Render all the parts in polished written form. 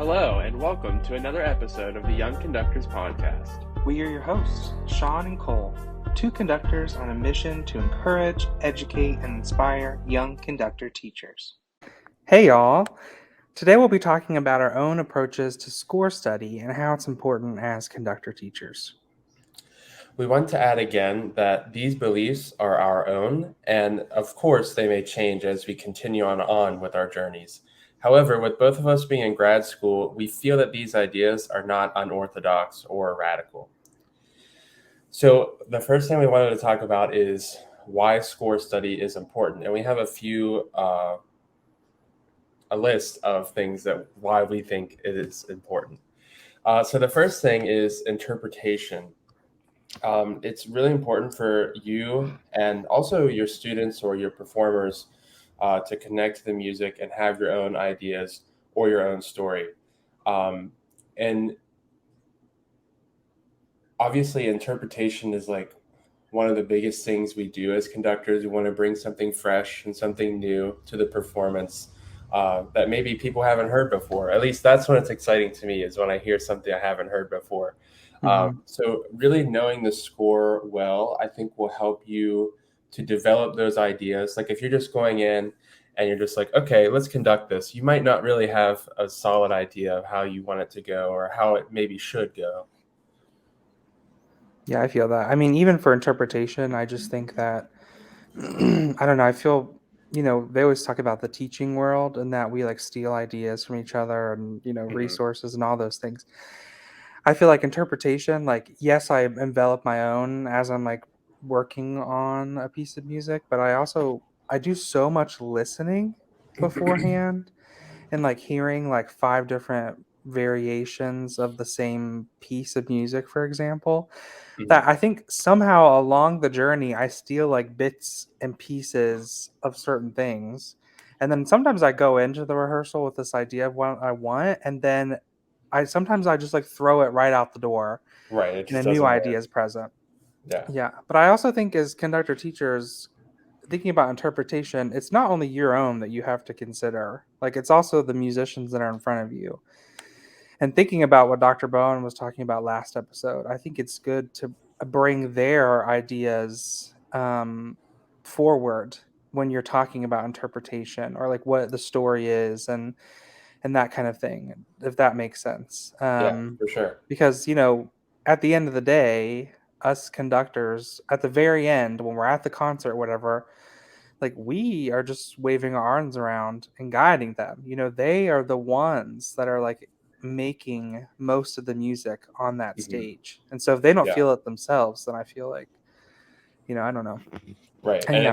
Hello, and welcome to another episode of the Young Conductors Podcast. We are your hosts, Shaun and Kole, two conductors on a mission to encourage, educate, and inspire young conductor teachers. Hey y'all! Today we'll be talking about our own approaches to score study and how it's important as conductor teachers. We want to add again that these beliefs are our own, and of course they may change as we continue on with our journeys. However, with both of us being in grad school, we feel that these ideas are not unorthodox or radical. So the first thing we wanted to talk about is why score study is important. And we have a list of things that why we think it is important. So the first thing is interpretation. It's really important for you and also your students or your performers to connect to the music and have your own ideas or your own story. And obviously interpretation is like one of the biggest things we do as conductors. We want to bring something fresh and something new to the performance that maybe people haven't heard before. At least that's when it's exciting to me, is when I hear something I haven't heard before. So really knowing the score well, I think will help you to develop those ideas. Like if you're just going in and you're just like, okay, let's conduct this, you might not really have a solid idea of how you want it to go or how it maybe should go. Yeah, I feel that. I mean, even for interpretation, I just think that, I don't know, I feel, they always talk about the teaching world and that we like steal ideas from each other and, resources and all those things. I feel like interpretation, like, yes, I envelop my own as I'm like working on a piece of music, but I do so much listening beforehand and like hearing like 5 different variations of the same piece of music, for example, that I think somehow along the journey I steal like bits and pieces of certain things. And then sometimes I go into the rehearsal with this idea of what I want, and then I just like throw it right out the door. Right. It And a just new doesn't idea work. is present. Yeah. Yeah. But I also think as conductor teachers, thinking about interpretation, it's not only your own that you have to consider. Like it's also the musicians that are in front of you. And thinking about what Dr. Bowen was talking about last episode, I think it's good to bring their ideas forward when you're talking about interpretation or like what the story is and that kind of thing, if that makes sense. Yeah, for sure. Because, at the end of the day, us conductors, at the very end, when we're at the concert, whatever, like we are just waving our arms around and guiding them. They are the ones that are like making most of the music on that stage. And so if they don't Yeah. feel it themselves, then I feel like, I don't know. Right. And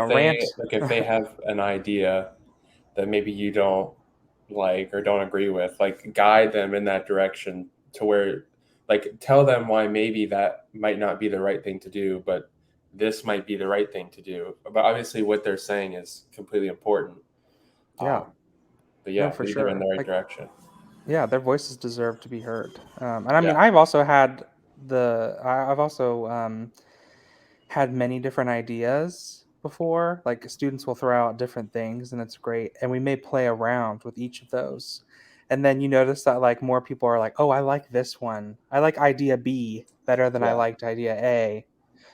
if they have an idea that maybe you don't like or don't agree with, like guide them in that direction to where, like, tell them why maybe that might not be the right thing to do, but this might be the right thing to do. But obviously what they're saying is completely important. Yeah. But yeah, No, for lead them in sure. the right Like, direction. yeah, their voices deserve to be heard. And I mean, Yeah. I've also had I've also had many different ideas before. Like students will throw out different things, and it's great. And we may play around with each of those. And then you notice that like more people are like, "Oh, I like this one. I like idea B better than I Yeah. liked idea A.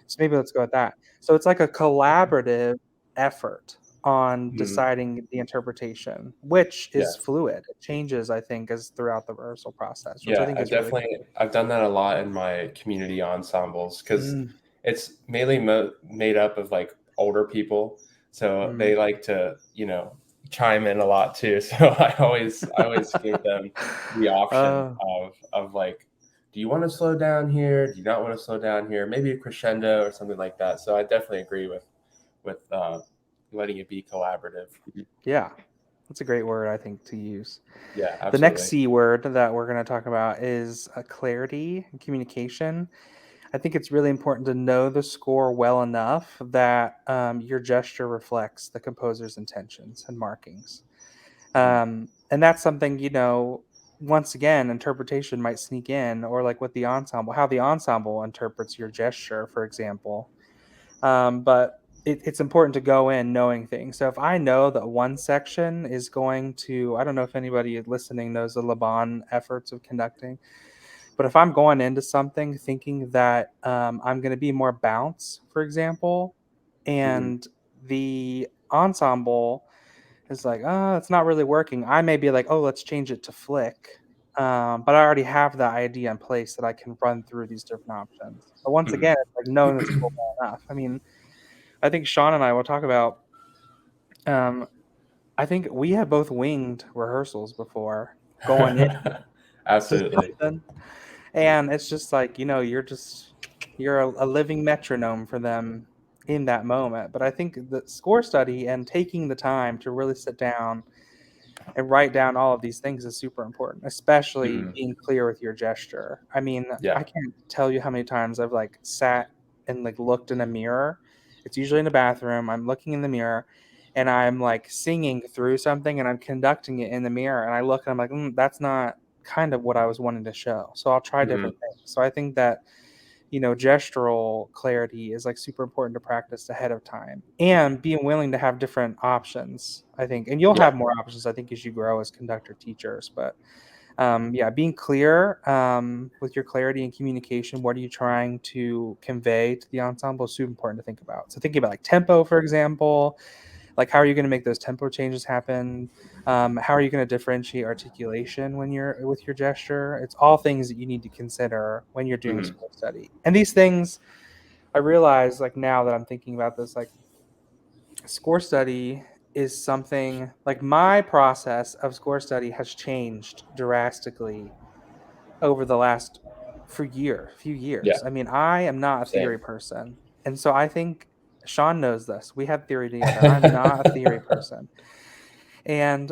So maybe let's go with that." So it's like a collaborative effort on deciding the interpretation, which Yeah. is fluid. It changes, I think, as throughout the rehearsal process, which I Yeah, think is really cool. I've done that a lot in my community ensembles because it's mainly made up of like older people, so they like to chime in a lot too. So I always give them the option of like, do you want to slow down here? Do you not want to slow down here? Maybe a crescendo or something like that. So I definitely agree with letting it be collaborative. Yeah, that's a great word, I think, to use. Yeah, absolutely. The next C word that we're going to talk about is clarity and communication. I think it's really important to know the score well enough that your gesture reflects the composer's intentions and markings. And that's something, once again, interpretation might sneak in, or like with the ensemble, how the ensemble interprets your gesture, for example. But it's important to go in knowing things. So if I know that one section is going to, I don't know if anybody listening knows the Laban efforts of conducting, but if I'm going into something thinking that I'm going to be more bounce, for example, and the ensemble is like, oh, it's not really working, I may be like, oh, let's change it to flick. But I already have the idea in place that I can run through these different options. But once again, it's like knowing the school well enough. I mean, I think Shaun and I will talk about. Um, I think we have both winged rehearsals before going into Absolutely. something, and it's just like you're a living metronome for them in that moment. But I think the score study and taking the time to really sit down and write down all of these things is super important, especially Mhm. being clear with your gesture. I mean, I Yeah. can't tell you how many times I've like sat and like looked in a mirror. It's usually in a bathroom. I'm looking in the mirror and I'm like singing through something and I'm conducting it in the mirror. And I look and I'm like, that's not kind of what I was wanting to show. So I'll try different Mhm. things. So I think that gestural clarity is like super important to practice ahead of time and being willing to have different options, I think. And you'll Yeah. have more options, I think, as you grow as conductor teachers. But yeah, being clear with your clarity and communication, what are you trying to convey to the ensemble is super important to think about. So thinking about like tempo, for example, like how are you going to make those tempo changes happen? How are you going to differentiate articulation when you're with your gesture? It's all things that you need to consider when you're doing Mhm. score study. And these things, I realize like now that I'm thinking about this, like score study is something like my process of score study has changed drastically over the last few Yeah. years. I mean, I am not a Same. theory person. And so I think Shaun knows this. We had theory together. I'm not a theory person. And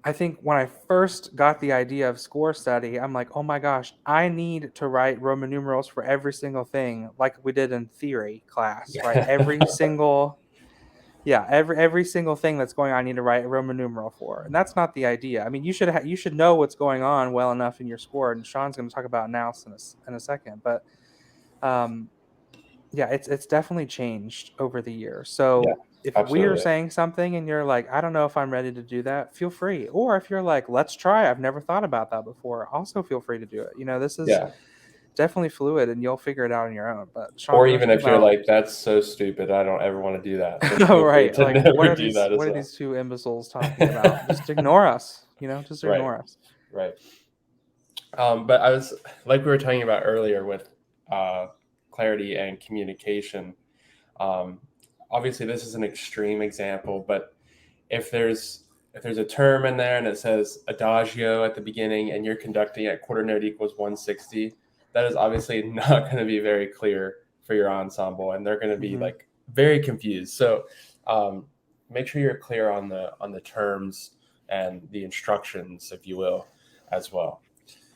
I think when I first got the idea of score study, I'm like, oh my gosh, I need to write Roman numerals for every single thing, like we did in theory class, right? Every single thing that's going on, I need to write a Roman numeral for, and that's not the idea. I mean, you should know what's going on well enough in your score, and Shaun's going to talk about analysis in a second, but um, yeah, it's definitely changed over the years. Yeah. So if we're Absolutely. saying something and you're like, I don't know if I'm ready to do that, feel free. Or if you're like, let's try, I've never thought about that before, also feel free to do it. This is Yeah. definitely fluid and you'll figure it out on your own. But Shaun, Or you want to even talk if you're about like, that's so stupid, I don't ever want to do that, then oh, feel free right. to Like, what never are do that as what are well. these two imbeciles talking about? Just ignore us, just Right. ignore us. Right. But I was like we were talking about earlier with uh, clarity and communication. Um, Obviously, this is an extreme example, but if there's a term in there and it says adagio at the beginning and you're conducting at quarter note equals 160, that is obviously not going to be very clear for your ensemble, and they're going to be Mm-hmm. like very confused. So make sure you're clear on the terms and the instructions, if you will, as well.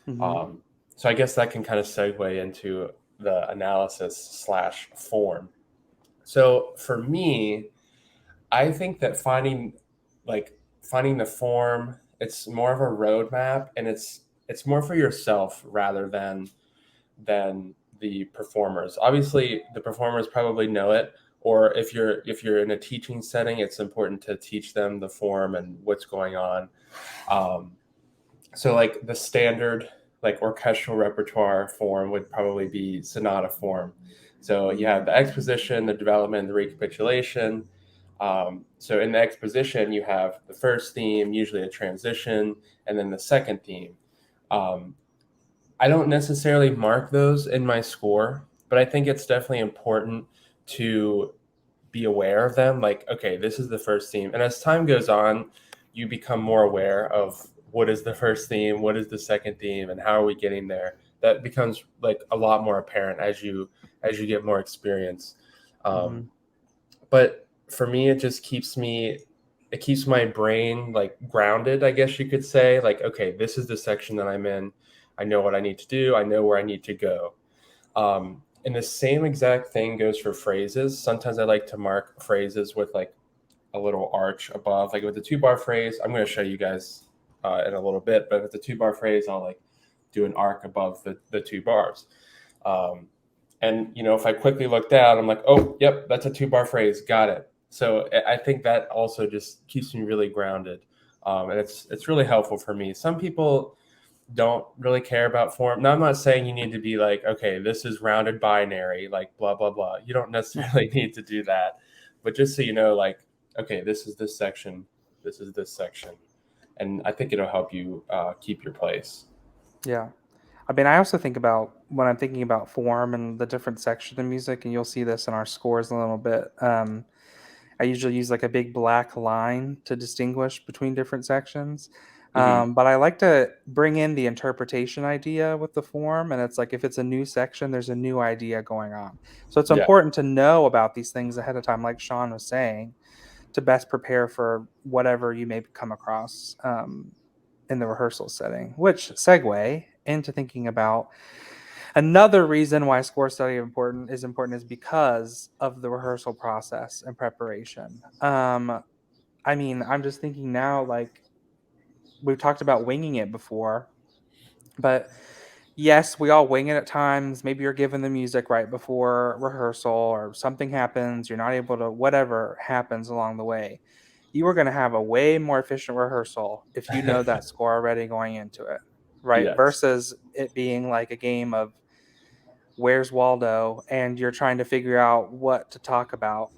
Mm-hmm. So I guess that can kind of segue into the analysis / form. So for me, I think that finding the form, it's more of a roadmap, and it's more for yourself rather than the performers. Obviously, the performers probably know it, or if you're in a teaching setting, it's important to teach them the form and what's going on. So like the standard like orchestral repertoire form would probably be sonata form. So you have the exposition, the development, the recapitulation. So in the exposition, you have the first theme, usually a transition, and then the second theme. Um, I don't necessarily mark those in my score, but I think it's definitely important to be aware of them. Like, okay, this is the first theme. And as time goes on, you become more aware of what is the first theme, what is the second theme, and how are we getting there. That becomes like a lot more apparent as you get more experience. Mm-hmm. But for me, it keeps my brain like grounded, I guess you could say. Like, okay, this is the section that I'm in. I know what I need to do. I know where I need to go. And the same exact thing goes for phrases. Sometimes I like to mark phrases with like a little arch above, like with the 2-bar phrase. I'm going to show you guys in a little bit, but with the 2-bar phrase, I'll like do an arc above the 2 bars. And, if I quickly look down, I'm like, oh, yep, that's a 2-bar phrase. Got it. So I think that also just keeps me really grounded. And it's really helpful for me. Some people don't really care about form. Now, I'm not saying you need to be like, okay, this is rounded binary, like blah, blah, blah. You don't necessarily need to do that. But just so you know, like, okay, this is this section. This is this section. And I think it'll help you keep your place. Yeah. I mean, I also think about when I'm thinking about form and the different sections of music, and you'll see this in our scores a little bit. I usually use like a big black line to distinguish between different sections. But I like to bring in the interpretation idea with the form. And it's like if it's a new section, there's a new idea going on. So it's Yeah. important to know about these things ahead of time, like Shaun was saying, to best prepare for whatever you may come across in the rehearsal setting, which segue into thinking about another reason why score study is important is because of the rehearsal process and preparation. I mean, I'm just thinking now, like we've talked about winging it before, but yes, we all wing it at times. Maybe you're given the music right before rehearsal or something happens, you're not able to, whatever happens along the way. You are going to have a way more efficient rehearsal if you know that score already going into it, right? Yes. Versus it being like a game of Where's Waldo and you're trying to figure out what to talk about.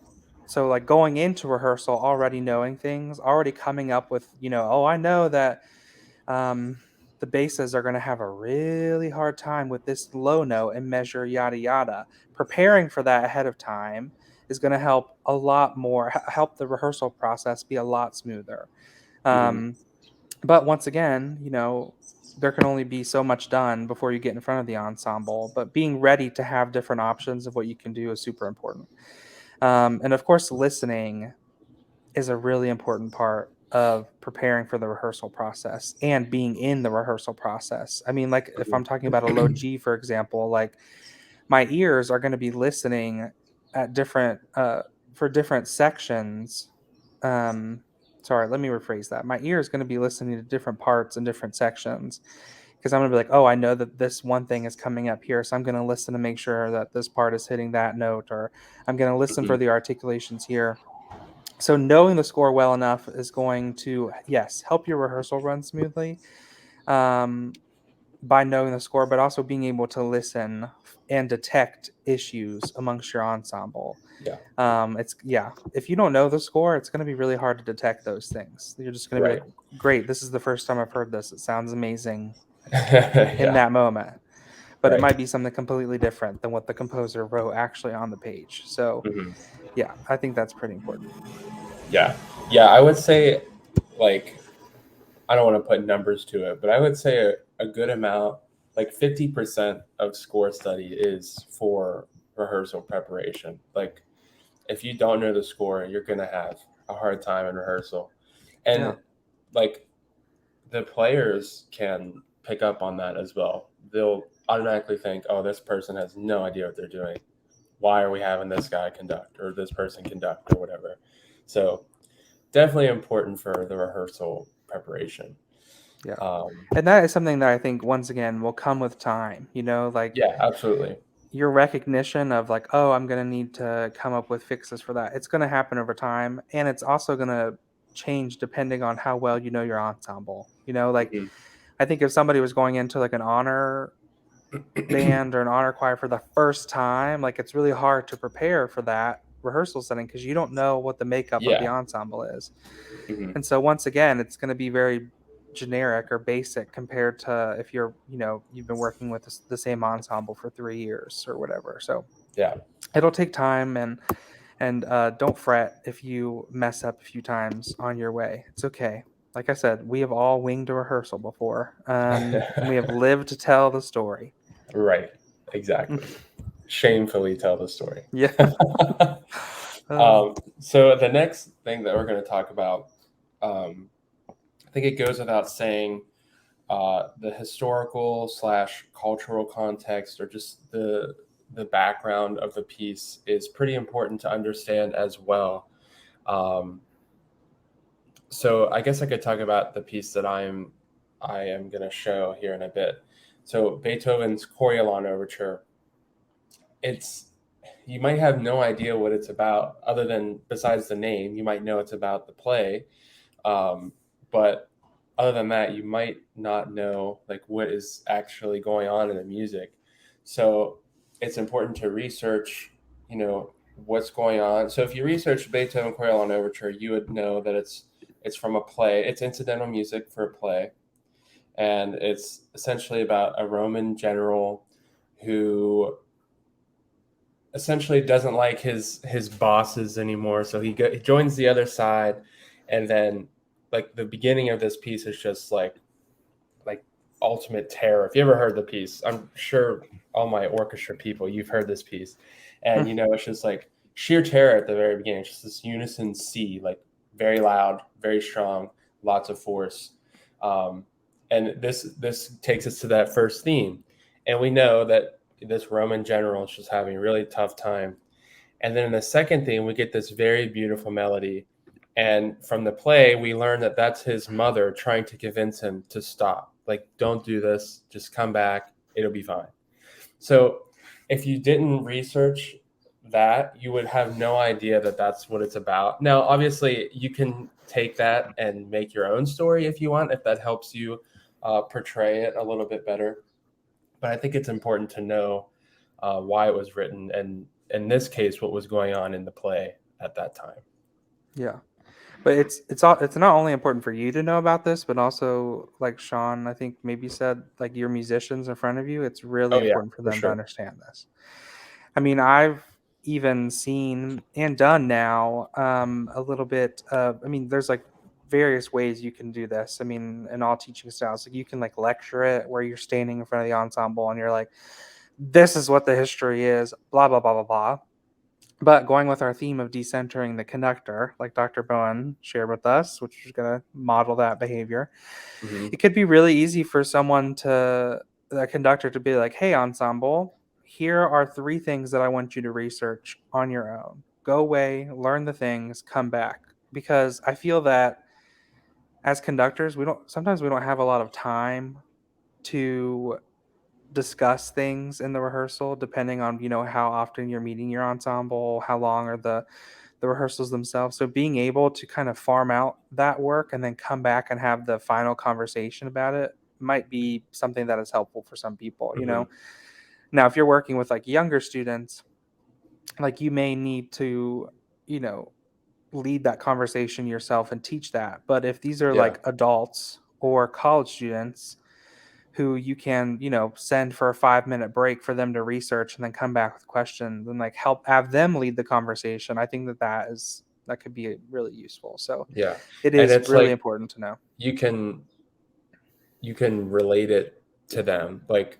So like going into rehearsal already knowing things, already coming up with, oh, I know that um, the basses are going to have a really hard time with this low note and measure yada yada. Preparing for that ahead of time is going to help a lot more, help the rehearsal process be a lot smoother. But once again, there can only be so much done before you get in front of the ensemble. But being ready to have different options of what you can do is super important. And of course, listening is a really important part of preparing for the rehearsal process and being in the rehearsal process. I mean, like if I'm talking about a low G, for example, like my ears are going to be listening at different for different sections. Sorry, let me rephrase that. My ear is going to be listening to different parts and different sections because I'm going to be like, oh, I know that this one thing is coming up here, so I'm going to listen to make sure that this part is hitting that note, or I'm going to listen for the articulations here. So knowing the score well enough is going to, yes, help your rehearsal run smoothly by knowing the score, but also being able to listen and detect issues amongst your ensemble. If you don't know the score, it's going to be really hard to detect those things. You're just going to be like, great, this is the first time I've heard this. It sounds amazing in that moment. But it might be something completely different than what the composer wrote actually on the page. So, yeah, I think that's pretty important. Yeah. I would say, like, I don't want to put numbers to it, but I would say a good amount, like 50% of score study is for rehearsal preparation. Like, if you don't know the score, you're going to have a hard time in rehearsal. And like the players can pick up on that as well. They'll automatically think, oh, this person has no idea what they're doing. Why are we having this guy conduct or this person conduct or whatever? So definitely important for the rehearsal preparation. Yeah. And that is something that I think, once again, will come with time, like. Yeah, absolutely. Your recognition of like, oh, I'm going to need to come up with fixes for that. It's going to happen over time. And it's also going to change depending on how well you know your ensemble. Like I think if somebody was going into like an honor band or an honor choir for the first time, like it's really hard to prepare for that rehearsal setting because you don't know what the makeup of the ensemble is. And so once again, it's going to be very generic or basic compared to if you've been working with the same ensemble for 3 years or whatever. So it'll take time, and don't fret if you mess up a few times on your way. It's okay. Like I said, we have all winged a rehearsal before, and we have lived to tell the story. Right. Exactly. Shamefully tell the story. Yeah. So the next thing that we're going to talk about, I think it goes without saying, the historical / cultural context or just the background of the piece is pretty important to understand as well. So I guess I could talk about the piece that I am going to show here in a bit. So Beethoven's Coriolan Overture. it's you might have no idea what it's about, other than besides the name. You might know it's about the play, but other than that, you might not know like what is actually going on in the music. So it's important to research, what's going on. So if you research Beethoven Coriolan Overture, you would know that it's from a play. It's incidental music for a play, and it's essentially about a Roman general who essentially doesn't like his bosses anymore, so he joins the other side. And then like the beginning of this piece is just like ultimate terror. If you ever heard the piece, I'm sure all my orchestra people, you've heard this piece, and it's just like sheer terror at the very beginning. It's just this unison C, like very loud, very strong, lots of force. And this takes us to that first theme, and we know that this Roman general is just having a really tough time. And then in the second theme, we get this very beautiful melody. And from the play, we learn that that's his mother trying to convince him to stop. Like, don't do this. Just come back. It'll be fine. So if you didn't research that, you would have no idea that that's what it's about. Now, obviously, you can take that and make your own story if you want, if that helps you portray it a little bit better. But I think it's important to know why it was written, and in this case, what was going on in the play at that time. Yeah. But it's not only important for you to know about this, but also, like Shaun, I think maybe said, like your musicians in front of you, it's really important for them to understand this. I mean, I've even seen and done now a little bit. I mean, there's like various ways you can do this. I mean, in all teaching styles, like you can like lecture it where you're standing in front of the ensemble and you're like, this is what the history is, blah blah blah blah blah. But going with our theme of decentering the conductor, like Dr. Bowen shared with us, which is going to model that behavior, it could be really easy for the conductor to be like, hey, ensemble, here are 3 things that I want you to research on your own. Go away, learn the things, come back. Because I feel that as conductors, we don't have a lot of time to discuss things in the rehearsal, depending on how often you're meeting your ensemble, how long are the rehearsals themselves. So being able to kind of farm out that work and then come back and have the final conversation about it might be something that is helpful for some people. Now if you're working with like younger students, like you may need to you know lead that conversation yourself and teach that. But if these are like adults or college students who you can, send for a 5-minute break for them to research and then come back with questions and like help have them lead the conversation, I think that could be really useful. So it is really important to know. You can relate it to them. Like,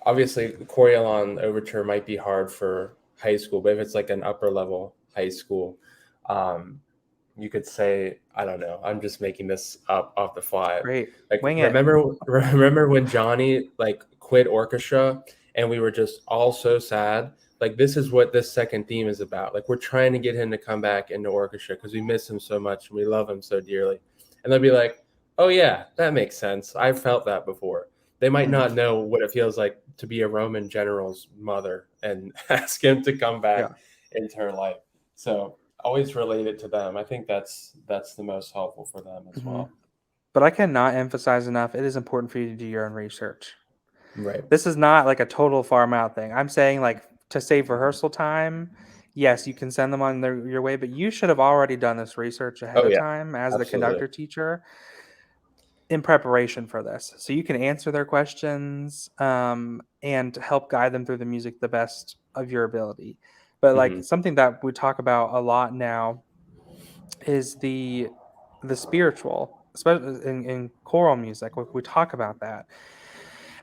obviously, Coriolan Overture might be hard for high school, but if it's like an upper level high school, you could say, I don't know, I'm just making this up off the fly. Great. Like, Wing remember when Johnny like quit orchestra and we were just all so sad? Like, this is what this second theme is about. Like, we're trying to get him to come back into orchestra because we miss him so much and we love him so dearly. And they'll be like, oh yeah, that makes sense. I've felt that before. They might not know what it feels like to be a Roman general's mother and ask him to come back into her life. So always relate it to them. I think that's the most helpful for them as well. But I cannot emphasize enough, it is important for you to do your own research. Right. This is not like a total farm out thing. I'm saying, like, to save rehearsal time, yes, you can send them on your way, but you should have already done this research ahead of time as the conductor teacher in preparation for this. So you can answer their questions and help guide them through the music the best of your ability. But like something that we talk about a lot now is the spiritual, especially in choral music. We talk about that.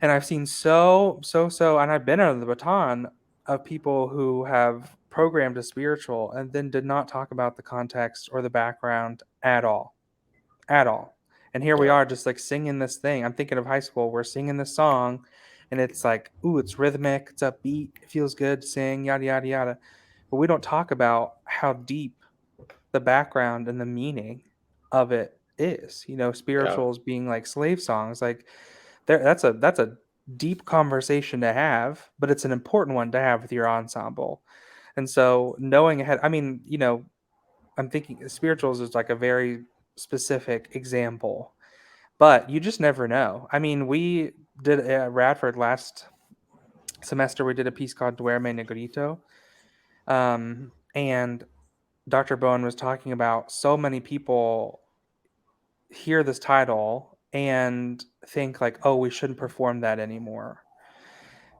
And I've seen and I've been under the baton of people who have programmed a spiritual and then did not talk about the context or the background at all. And here we are just like singing this thing. I'm thinking of high school. We're singing this song and it's like, ooh, it's rhythmic, it's upbeat, it feels good to sing, yada, yada, yada. But we don't talk about how deep the background and the meaning of it is. Spirituals being like slave songs, like that's a deep conversation to have, but it's an important one to have with your ensemble. And so knowing ahead, I mean, I'm thinking spirituals is like a very specific example, but you just never know. I mean, we did at Radford last semester, we did a piece called Duerme Negrito. And Dr. Bowen was talking about so many people hear this title and think like, oh, we shouldn't perform that anymore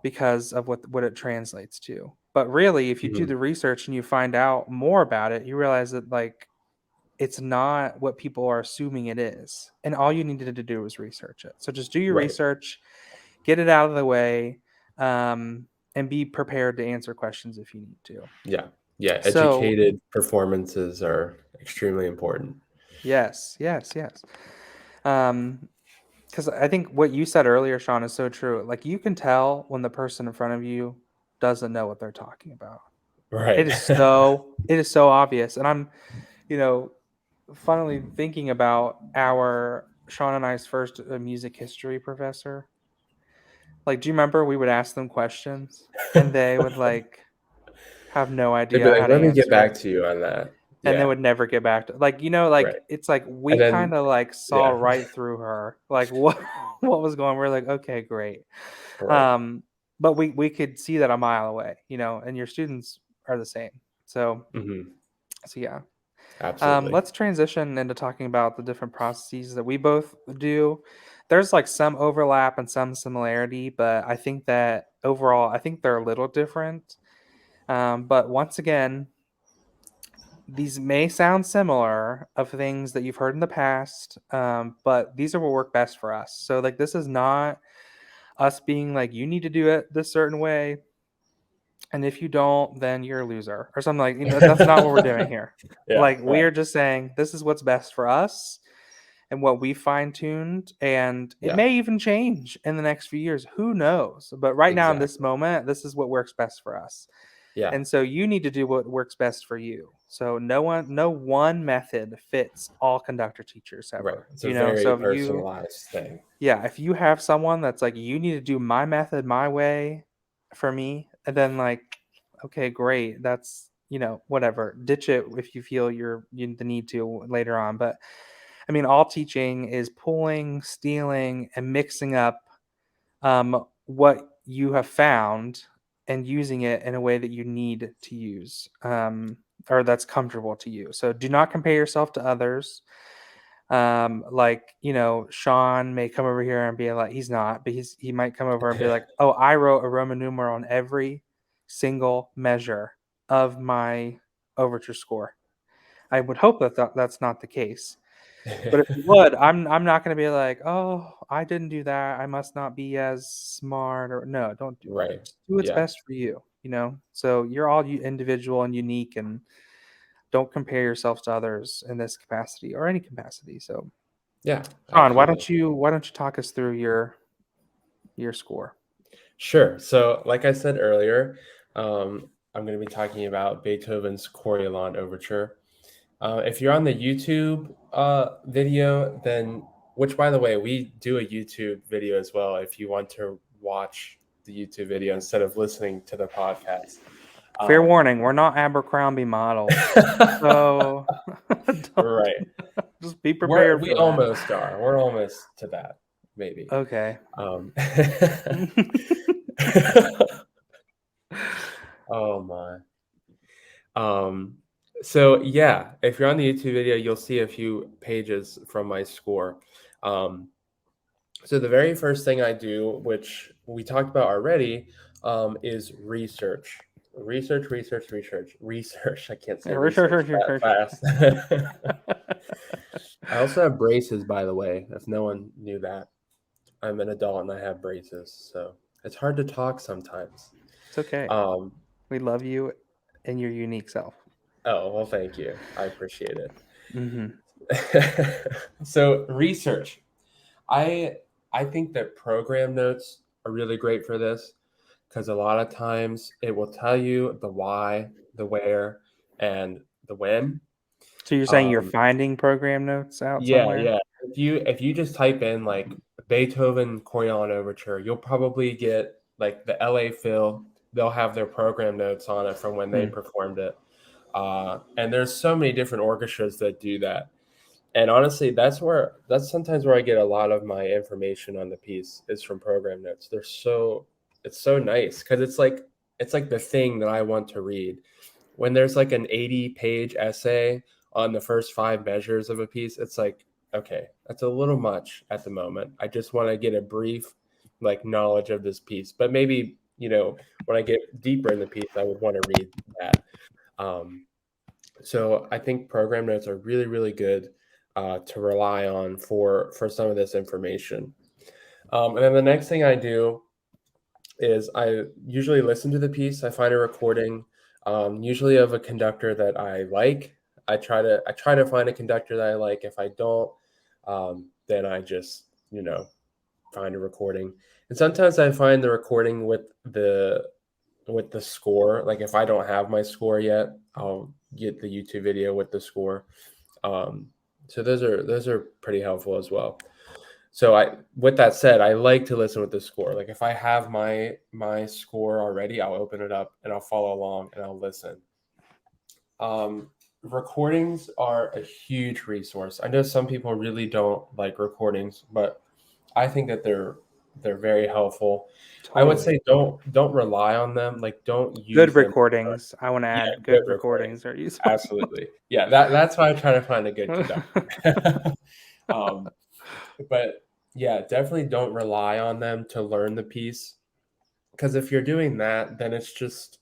because of what it translates to. But really, if you do Mhm. the research and you find out more about it, you realize that like it's not what people are assuming it is. And all you needed to do was research it. So just do your Right. research, get it out of the way, and be prepared to answer questions if you need to. Yeah. Yeah. So Educated performances are extremely important. yes. Because I think what you said earlier, Shaun, is so true. Like you can tell when the person in front of you doesn't know what they're talking about. Right. It is so obvious. And I'm, you know, funnily thinking about our Shaun and I's first music history professor. Like, do you remember we would ask them questions and they would like have no They'd be idea like, how to let me get answer it, back to you on that. and they Yeah. would never get back to like Right. it's like we And then, kind of like saw yeah. right through her, like what was going. We're like, okay, great. Right. Um, but we could see that a mile away, and your students are the same. So Hmm. so yeah. Absolutely. Let's transition into talking about the different processes that we both do. There's like some overlap and some similarity, but I think that overall, I think they're a little different. But once again, these may sound similar of things that you've heard in the past, but these are what work best for us. So, like, this is not us being like, you need to do it this certain way, and if you don't, then you're a loser or something like. That's not what we're doing here. Yeah. Like, we Right. are just saying this is what's best for us and what we fine tuned, and it Yeah. may even change in the next few years. Who knows? But right now, in this Exactly. moment, this is what works best for us. Yeah. And so you need to do what works best for you. So no one method fits all conductor teachers Right. ever. It's a very So personalized thing. if you have someone that's like, you need to do my method my way for me, and then like, okay, great. That's, whatever. Ditch it if you feel you the need to later on. But I mean, all teaching is pulling, stealing, and mixing up what you have found and using it in a way that you need to use, or that's comfortable to you. So do not compare yourself to others. Like, Shaun may come over here and be like, he's not, but he might come over and be like, oh, I wrote a Roman numeral on every single measure of my overture score. I would hope that that's not the case. But if you would, I'm not going to be like, oh, I didn't do that, I must not be as smart, or no, don't do that. Right. Just do what's Yeah. best for you. So you're all individual and unique, and don't compare yourself to others in this capacity or any capacity. So, Yeah. Shaun, Absolutely. why don't you talk us through your score? Sure. So, like I said earlier, I'm going to be talking about Beethoven's Coriolan Overture. If you're on the YouTube video, then, which by the way, we do a YouTube video as well if you want to watch the YouTube video instead of listening to the podcast. Fair warning, we're not Abercrombie models. So Right. just be prepared We for that. almost are. We're almost to that, maybe. Okay. Oh my. So yeah, if you're on the YouTube video, you'll see a few pages from my score. So the very first thing I do, which we talked about already, is research. Research. I can't say research that fast. I also have braces, by the way, if no one knew that. I'm an adult and I have braces, so it's hard to talk sometimes. It's okay. We love you and your unique self. Oh, well, thank you. I appreciate it. Mm-hmm. So research. I think that program notes are really great for this because a lot of times it will tell you the why, the where, and the when. So you're saying you're finding program notes out Yeah, somewhere? yeah. If you just type in like Beethoven Coriolan Overture, you'll probably get like the LA Phil. They'll have their program notes on it from when they performed it. And there's so many different orchestras that do that. And honestly, that's sometimes where I get a lot of my information on the piece is from program notes. It's so nice because it's like the thing that I want to read. When there's like an 80-page essay on the first 5 measures of a piece, it's like, okay, that's a little much at the moment. I just want to get a brief like knowledge of this piece. But maybe, when I get deeper in the piece, I would want to read that. So I think program notes are really, really good to rely on for some of this information. And then the next thing I do is I usually listen to the piece. I find a recording, usually of a conductor that I like. I try to find a conductor that I like. If I don't, then I just, find a recording. And sometimes I find the recording with the score. Like if I don't have my score yet, I'll get the YouTube video with the score. So those are pretty helpful as well. So with that said, I like to listen with the score. Like if I have my score already, I'll open it up and I'll follow along and I'll listen. Recordings are a huge resource. I know some people really don't like recordings, but I think that they're very helpful. Totally. I would say don't rely on them. Like don't use good recordings. I want to add good recordings are useful. Absolutely. Yeah, that's why I try to find a good conductor. But yeah, definitely don't rely on them to learn the piece. Because if you're doing that, then it's just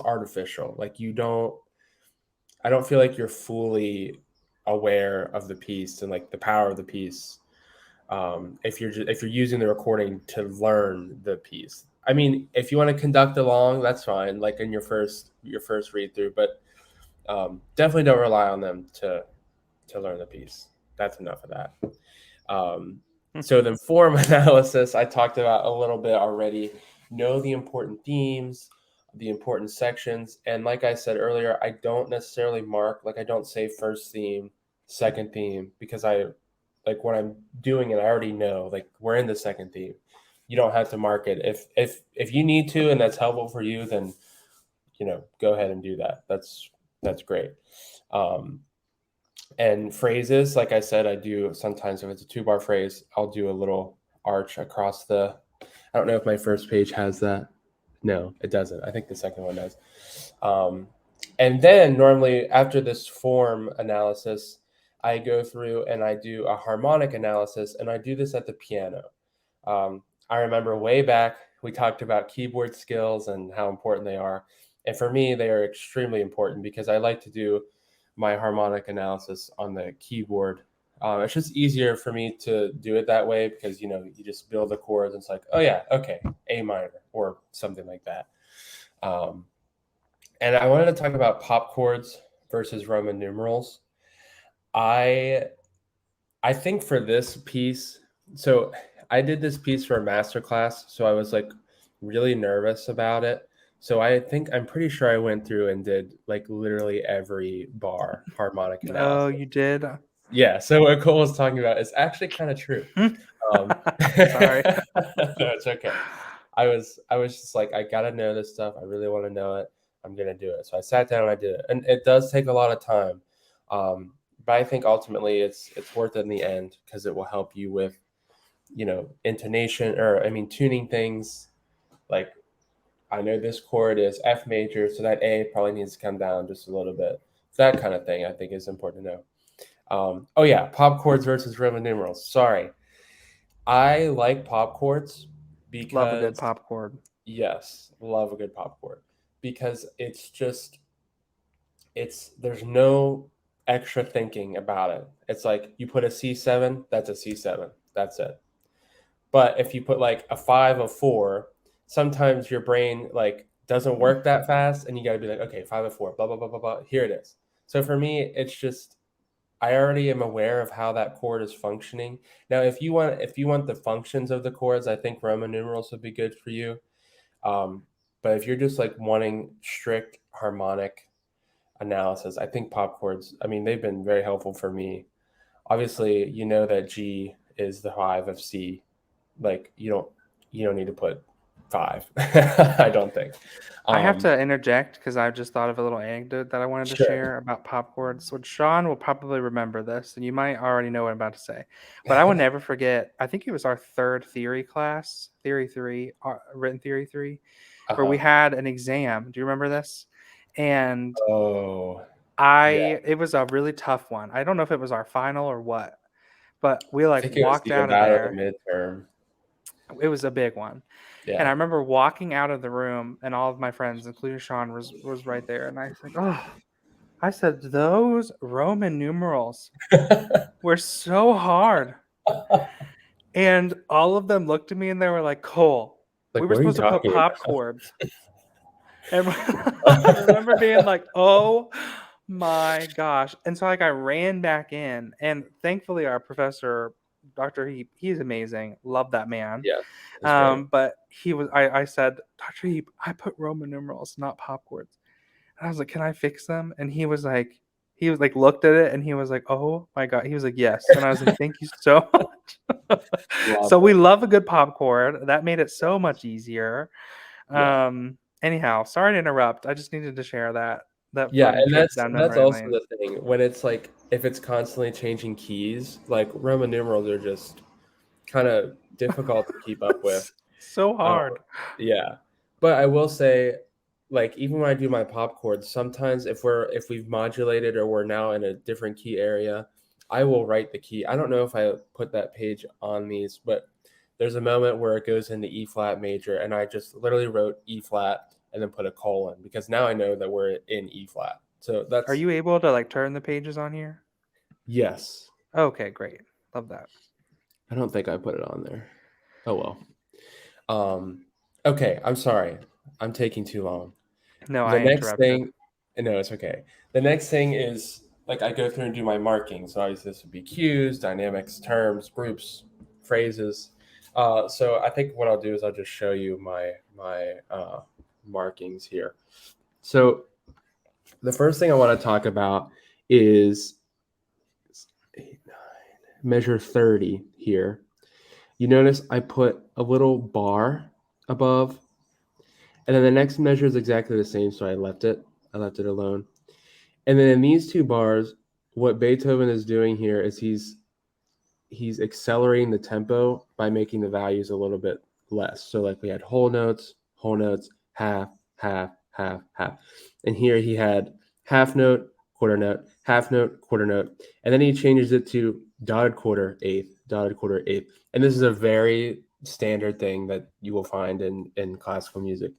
artificial. Like I don't feel like you're fully aware of the piece and like the power of the piece. If you're using the recording to learn the piece. I mean, if you want to conduct along, that's fine, like in your first read through, but definitely don't rely on them to learn the piece. That's enough of that. So then form analysis, I talked about a little bit already. Know the important themes, the important sections. And like I said earlier, I don't necessarily mark, like I don't say first theme, second theme, because like when I'm doing it, I already know, like we're in the second theme. You don't have to mark it. If you need to, and that's helpful for you, then, go ahead and do that. That's great. And phrases, like I said, I do sometimes if it's a 2-bar phrase, I'll do a little arch across I don't know if my first page has that. No, it doesn't. I think the second one does. And then normally after this form analysis, I go through and I do a harmonic analysis, and I do this at the piano. I remember way back, we talked about keyboard skills and how important they are. And for me, they are extremely important because I like to do my harmonic analysis on the keyboard. It's just easier for me to do it that way because, you just build the chords and it's like, oh yeah, okay, A minor or something like that. And I wanted to talk about pop chords versus Roman numerals. I think for this piece, so I did this piece for a masterclass, so I was like really nervous about it. So I'm pretty sure I went through and did like literally every bar harmonic analysis. Oh, you did? Yeah. So what Kole was talking about is actually kind of true. Sorry. No, it's okay. I was just like, I gotta know this stuff. I really want to know it. I'm gonna do it. So I sat down and I did it, and it does take a lot of time. But I think ultimately it's worth it in the end because it will help you with, intonation tuning things. Like I know this chord is F major, so that A probably needs to come down just a little bit. That kind of thing I think is important to know. Oh yeah, pop chords versus Roman numerals. Sorry. I like pop chords because love a good pop chord. Yes, love a good pop chord because there's no extra thinking about it. It's like you put a C7, that's a C7. That's it. But if you put like a 5, a 4, sometimes your brain like doesn't work that fast and you got to be like, okay, 5, a 4, blah, blah, blah, blah, blah. Here it is. So for me, it's just, I already am aware of how that chord is functioning. Now, if you want the functions of the chords, I think Roman numerals would be good for you. But if you're just like wanting strict harmonic analysis, I think pop chords, they've been very helpful for me. Obviously, you know that G is the 5 of C. Like you don't need to put 5. I don't think. I have to interject because I just thought of a little anecdote that I wanted to Sure. share about pop chords. Which Sean will probably remember this, and you might already know what I'm about to say. But I will never forget. I think it was our third theory class, Theory 3, Written Theory 3, where we had an exam. Do you remember this? And it was a really tough one. I don't know if it was our final or what, but we I think it was walked out of about there. the midterm. It was a big one. Yeah. And I remember walking out of the room, and all of my friends, including Sean, was right there. And I was like, oh, I said, those Roman numerals were so hard. And all of them looked at me and they were like, Cole, we were supposed to put pop chords. And I remember being like, oh my gosh. And so I ran back in, and thankfully our professor, Dr. Heap, he's amazing. Love that man. Yeah. But I said, Dr. Heap, I put Roman numerals, not pop chords. And I was like, can I fix them? And he was like, looked at it and he was like, oh my God. He was like, yes. And I was like, thank you so much. So we love a good pop chord. That made it so much easier. Anyhow, sorry to interrupt. I just needed to share that. And that's also the thing. When it's like, if it's constantly changing keys, like Roman numerals are just kind of difficult to keep up with. So hard. But I will say, like, even when I do my pop chords, sometimes if we've modulated or we're now in a different key area, I will write the key. I don't know if I put that page on these, but there's a moment where it goes into E flat major, and I just literally wrote E flat and then put a colon, because now I know that we're in E flat. So that's. Are you able to like turn the pages on here? Yes. Okay, great. Love that. I don't think I put it on there. Oh well. Okay, I'm sorry. I'm taking too long. No, I interrupted. No, it's okay. The next thing is, like, I go through and do my marking. So obviously this would be cues, dynamics, terms, groups, phrases. So I think what I'll do is I'll just show you my markings here. So the first thing I want to talk about is 8, 9, measure 30 here. You notice I put a little bar above, and then the next measure is exactly the same, so I left it alone. And then in these two bars, what Beethoven is doing here is he's accelerating the tempo by making the values a little bit less. So like we had whole notes, half, half, half, half. And here he had half note, quarter note, half note, quarter note. And then he changes it to dotted quarter, eighth, dotted quarter, eighth. And this is a very standard thing that you will find in classical music.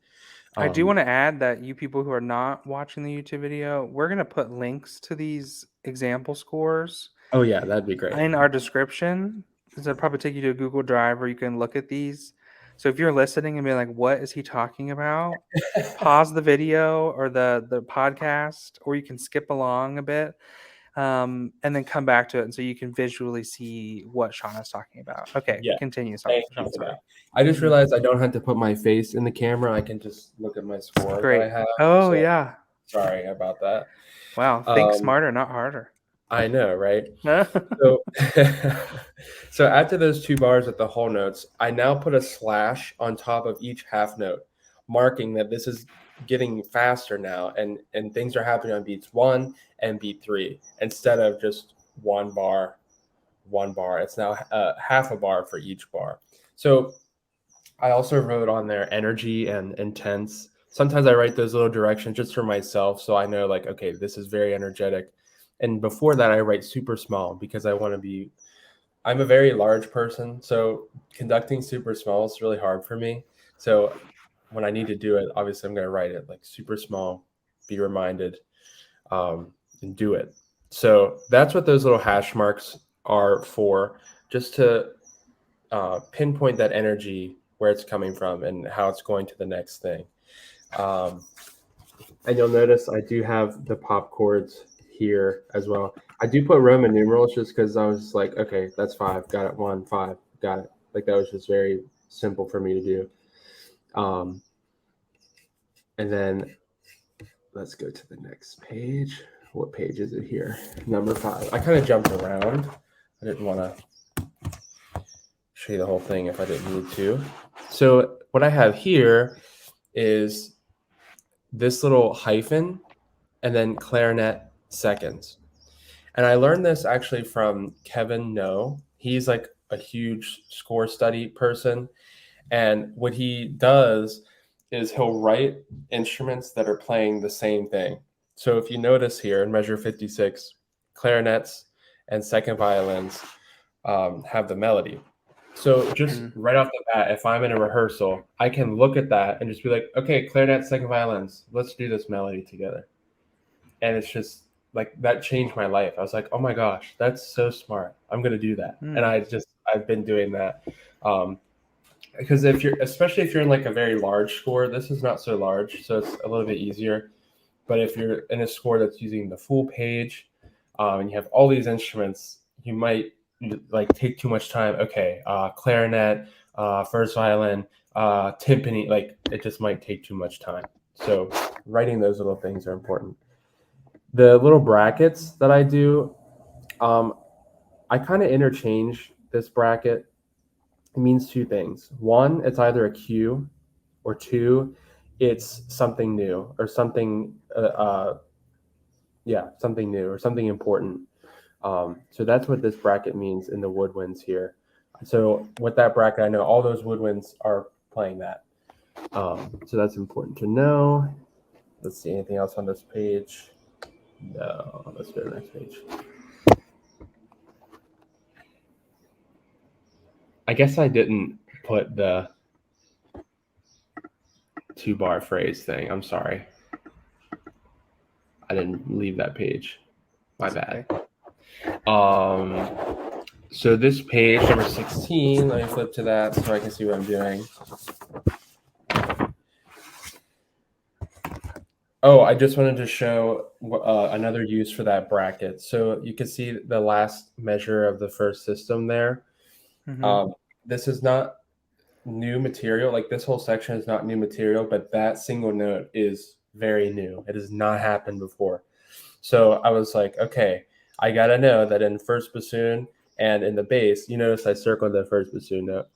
I do want to add that you people who are not watching the YouTube video, we're going to put links to these example scores. Oh yeah, that'd be great. In our description, because it'll probably take you to a Google Drive where you can look at these. So if you're listening and be like, what is he talking about? Pause the video or the podcast, or you can skip along a bit. And then come back to it, and so you can visually see what Shaun is talking about. Okay, continue. Sorry. I just realized I don't have to put my face in the camera. I can just look at my score that I have. Oh, yeah. Sorry about that. Wow. Think smarter, not harder. I know, right? So after those two bars at the whole notes, I now put a slash on top of each half note, marking that this is getting faster now, and things are happening on beats 1 and beat 3 instead of just one bar. It's now half a bar for each bar. So I also wrote on there energy and intense. Sometimes I write those little directions just for myself, so I know, like, okay, this is very energetic. And before that, I write super small because I want to be. I'm a very large person, so conducting super small is really hard for me. So when I need to do it, obviously I'm going to write it like super small, be reminded, and do it. So that's what those little hash marks are for, just to pinpoint that energy, where it's coming from and how it's going to the next thing. And you'll notice I do have the pop chords here as well. I do put Roman numerals just because I was like, okay, that's 5, got it, 1, 5, got it. Like, that was just very simple for me to do. And then let's go to the next page. What page is it here? Number 5. I kind of jumped around. I didn't want to show you the whole thing if I didn't need to. So what I have here is this little hyphen and then clarinet seconds. And I learned this actually from Kevin No. He's like a huge score study person. And what he does is he'll write instruments that are playing the same thing. So if you notice here in measure 56, clarinets and second violins have the melody. So just right off the bat, if I'm in a rehearsal, I can look at that and just be like, okay, clarinet, second violins, let's do this melody together. And it's just like that changed my life. I was like, oh my gosh, that's so smart. I'm going to do that. And I've been doing that. Because especially if you're in like a very large score, this is not so large, so it's a little bit easier. But if you're in a score that's using the full page, and you have all these instruments, you might like take too much time. Okay, clarinet, first violin, timpani, like it just might take too much time. So writing those little things are important. The little brackets that I do, I kind of interchange this bracket. It means two things. One, it's either a cue, or two, it's something new or something, something new or something important. So that's what this bracket means in the woodwinds here. So with that bracket, I know all those woodwinds are playing that. So that's important to know. Let's see, anything else on this page? No, let's go to the next page. I guess I didn't put the 2-bar phrase thing. I'm sorry. I didn't leave that page. My bad. So this page, number 16, let me flip to that so I can see what I'm doing. Oh, I just wanted to show another use for that bracket. So you can see the last measure of the first system there. This is not new material. Like this whole section is not new material, but that single note is very new. It has not happened before. So I was like, okay, I got to know that in first bassoon and in the bass, you notice I circled the first bassoon note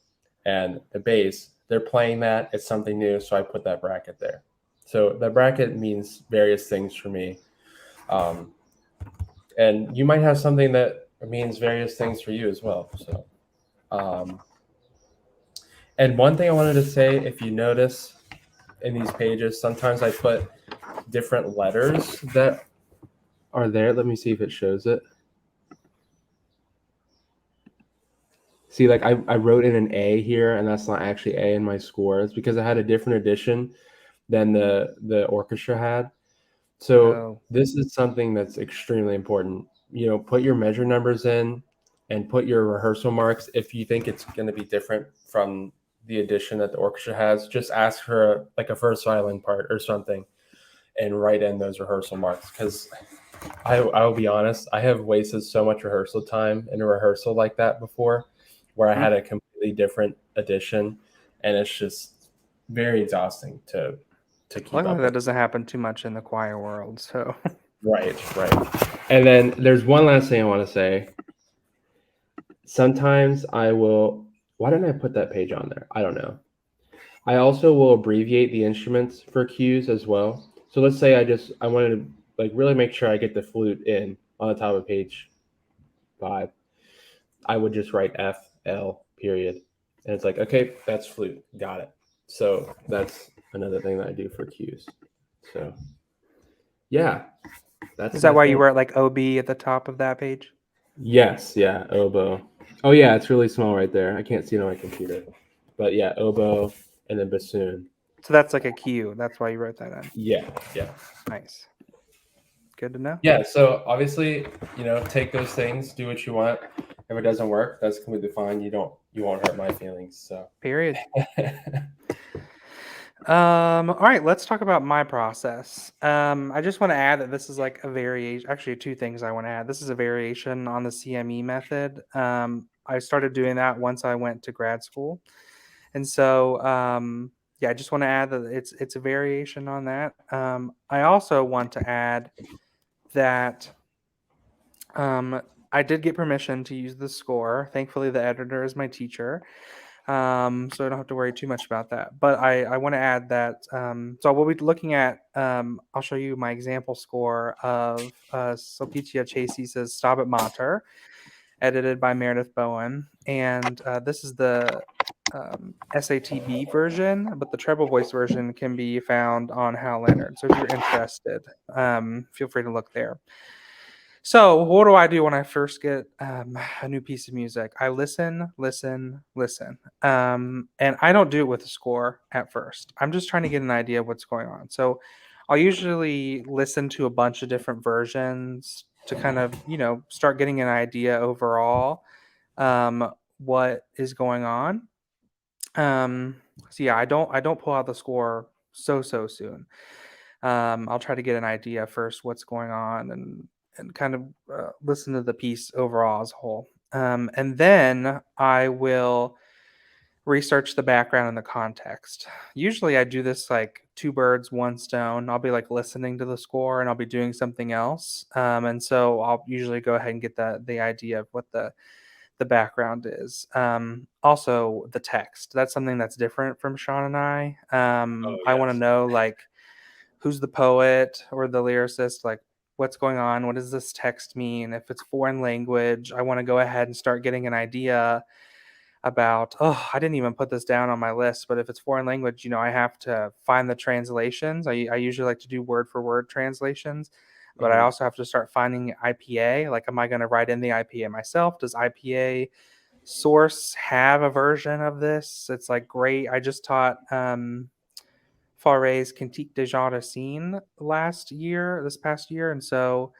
and the bass, they're playing that. It's something new. So I put that bracket there. So the bracket means various things for me. And you might have something that means various things for you as well. So, and one thing I wanted to say, if you notice in these pages, sometimes I put different letters that are there. Let me see if it shows it. See, like I wrote in an A here, and that's not actually A in my score. It's because I had a different edition than the orchestra had. So this is something that's extremely important. You know, put your measure numbers in and put your rehearsal marks. If you think it's going to be different from the edition that the orchestra has, just ask for like a first violin part or something and write in those rehearsal marks. Because I will be honest, I have wasted so much rehearsal time in a rehearsal like that before, where I had a completely different edition, and it's just very exhausting to keep Luckily, up. that doesn't happen too much in the choir world. So Right. And then there's one last thing I want to say. Sometimes I will. Why didn't I put that page on there? I don't know. I also will abbreviate the instruments for cues as well. So let's say I wanted to like really make sure I get the flute in on the top of page 5. I would just write FL period, and it's like, okay, that's flute, got it. So that's another thing that I do for cues. So yeah, is that why you wrote like OB at the top of that page? Yes, yeah, oboe. Oh yeah, it's really small right there. I can't see it on my computer, but yeah, oboe and then bassoon. So that's like a cue. That's why you wrote that in. Yeah. Nice. Good to know. Yeah, so obviously, take those things, do what you want. If it doesn't work, that's completely fine. You won't hurt my feelings. So period. All right, let's talk about my process. I just want to add that this is like a variation. Actually, 2 things I want to add. This is a variation on the CME method. I started doing that once I went to grad school, and so I just want to add that it's a variation on that. I also want to add that I did get permission to use the score. Thankfully, the editor is my teacher, so I don't have to worry too much about that. But I want to add that, so we'll be looking at, I'll show you my example score of Sulpitia Cesis' Stabat Mater, edited by Meredith Bowen. And this is the SATB version, but the treble voice version can be found on Hal Leonard. So if you're interested, feel free to look there. So what do I do when I first get a new piece of music? I listen. And I don't do it with a score at first. I'm just trying to get an idea of what's going on. So I'll usually listen to a bunch of different versions to kind of, start getting an idea overall what is going on. So yeah, I don't pull out the score so soon. I'll try to get an idea first what's going on and kind of listen to the piece overall as a whole. And then I will research the background and the context. Usually I do this like two birds, one stone. I'll be like listening to the score and I'll be doing something else. And so I'll usually go ahead and get the idea of what the background is. Also the text. That's something that's different from Shaun and I. Oh, I want to yes. know like who's the poet or the lyricist, like what's going on, what does this text mean? If it's foreign language, I want to go ahead and start getting an idea about, oh, I didn't even put this down on my list, but if it's foreign language, I have to find the translations. I usually like to do word for word translations, but I also have to start finding IPA. Like, am I going to write in the IPA myself? Does IPA source have a version of this? It's like great. I just taught Faré's Cantique de Jean Racine this past year. And so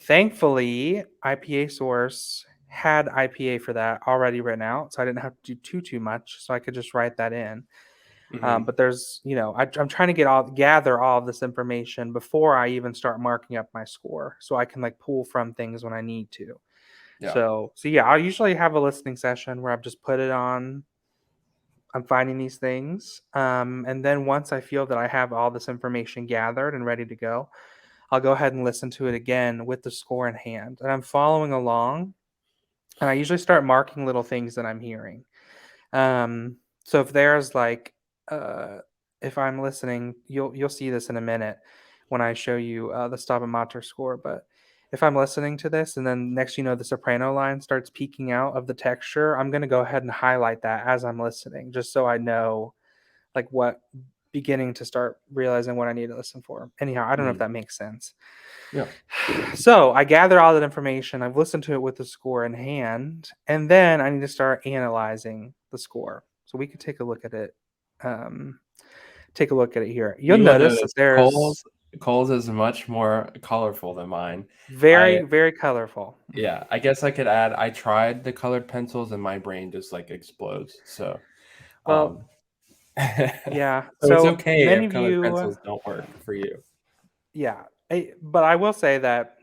thankfully, IPA source had IPA for that already written out. So I didn't have to do too much. So I could just write that in. But there's, I'm trying to gather all of this information before I even start marking up my score. So I can like pull from things when I need to. Yeah. So yeah, I'll usually have a listening session where I've just put it on. I'm finding these things. And then once I feel that I have all this information gathered and ready to go, I'll go ahead and listen to it again with the score in hand. And I'm following along. And I usually start marking little things that I'm hearing. So if there's like, if I'm listening, you'll see this in a minute when I show you the Stabat Mater score. But if I'm listening to this and then next, the soprano line starts peeking out of the texture, I'm going to go ahead and highlight that as I'm listening, just so I know like what beginning to start realizing what I need to listen for. Anyhow, I don't know if that makes sense. Yeah. So I gather all that information. I've listened to it with the score in hand, and then I need to start analyzing the score. So we could take a look at it. Here. You'll notice that there's Cole's is much more colorful than mine. Very colorful. Yeah, I guess I could add. I tried the colored pencils, and my brain just like explodes. So, well, yeah. So it's okay many if of colored you, pencils don't work for you. Yeah, but I will say that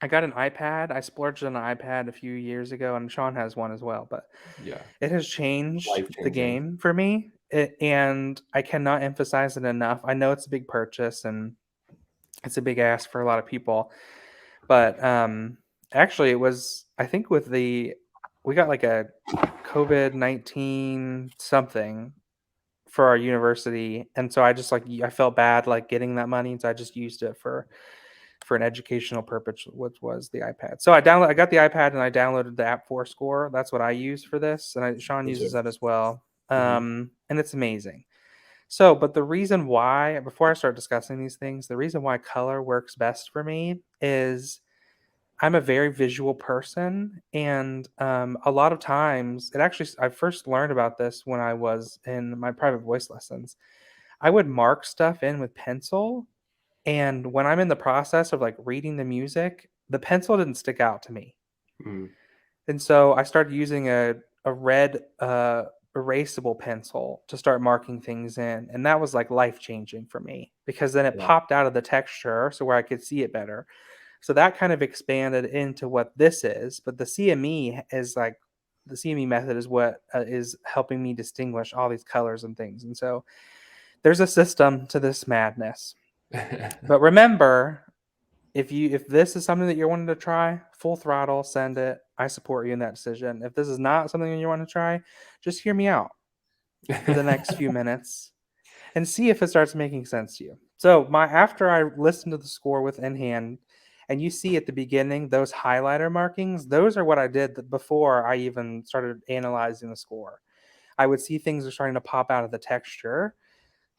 I got an iPad. I splurged on an iPad a few years ago, and Shaun has one as well. But Yeah, it has changed the life-changing. game for me, and I cannot emphasize it enough. I know it's a big purchase, and it's a big ask for a lot of people. But actually, it was, I think, we got like a COVID-19 something for our university, and so I just I felt bad like getting that money, so I just used it for an educational purpose, which was the iPad. So I got the iPad and I downloaded the app for Score. That's what I use for this, and Shaun uses that as well. And it's amazing. So, but the reason why, before I start discussing these things, the reason why color works best for me is I'm a very visual person, and a lot of times, I first learned about this when I was in my private voice lessons. I would mark stuff in with pencil, and when I'm in the process of like reading the music, the pencil didn't stick out to me. And so I started using a red erasable pencil to start marking things in. And that was like life changing for me because then it popped out of the texture so where I could see it better. So that kind of expanded into what this is. But the CME method is what is helping me distinguish all these colors and things. And so there's a system to this madness. But remember, if this is something that you're wanting to try, full throttle, send it. I support you in that decision. If this is not something that you want to try, just hear me out for the next few minutes and see if it starts making sense to you. So after I listen to the score with in hand, and you see at the beginning those highlighter markings, those are what I did before I even started analyzing the score. I would see things are starting to pop out of the texture,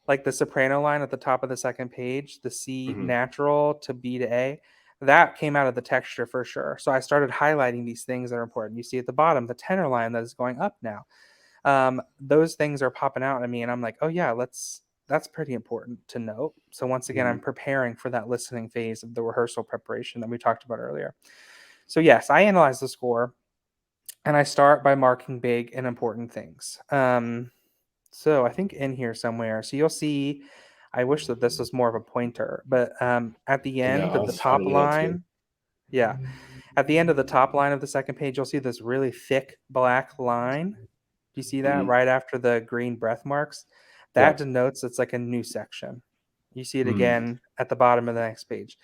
like the soprano line at the top of the second page, the C natural to B to A. That came out of the texture for sure. So I started highlighting these things that are important. You see at the bottom the tenor line that is going up now. Those things are popping out at me, and I'm like, oh yeah, that's pretty important to note. So once again, I'm preparing for that listening phase of the rehearsal preparation that we talked about earlier. So yes, I analyze the score, and I start by marking big and important things. So I think in here somewhere, so you'll see, I wish that this was more of a pointer, but at the end of the top line, yeah, at the end of the top line of the second page, you'll see this really thick black line. Do you see that right after the green breath marks? That denotes it's like a new section. You see it again at the bottom of the next page.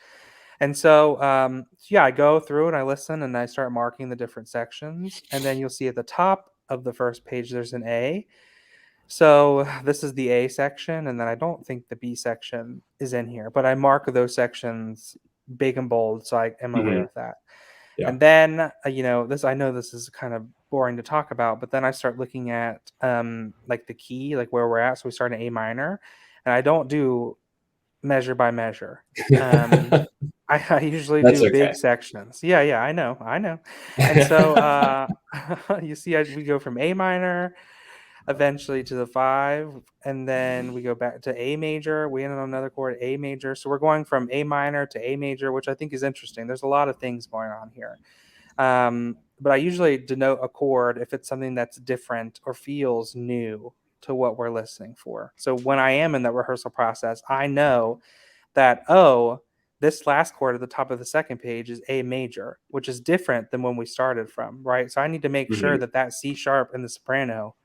And so, I go through and I listen and I start marking the different sections. And then you'll see at the top of the first page, there's an A. So this is the A section. And then I don't think the B section is in here, but I mark those sections big and bold. So I am aware of that. Yeah. And then, I know this is kind of boring to talk about, but then I start looking at like the key, like where we're at. So we start in A minor, and I don't do measure by measure. I usually do big sections. Yeah, I know. And so you see, we go from A minor eventually to the 5, and then we go back to A major. We end on another chord, A major. So we're going from A minor to A major, which I think is interesting. There's a lot of things going on here. But I usually denote a chord if it's something that's different or feels new to what we're listening for. So when I am in that rehearsal process, I know that, this last chord at the top of the second page is A major, which is different than when we started from, right? So I need to make sure that C sharp in the soprano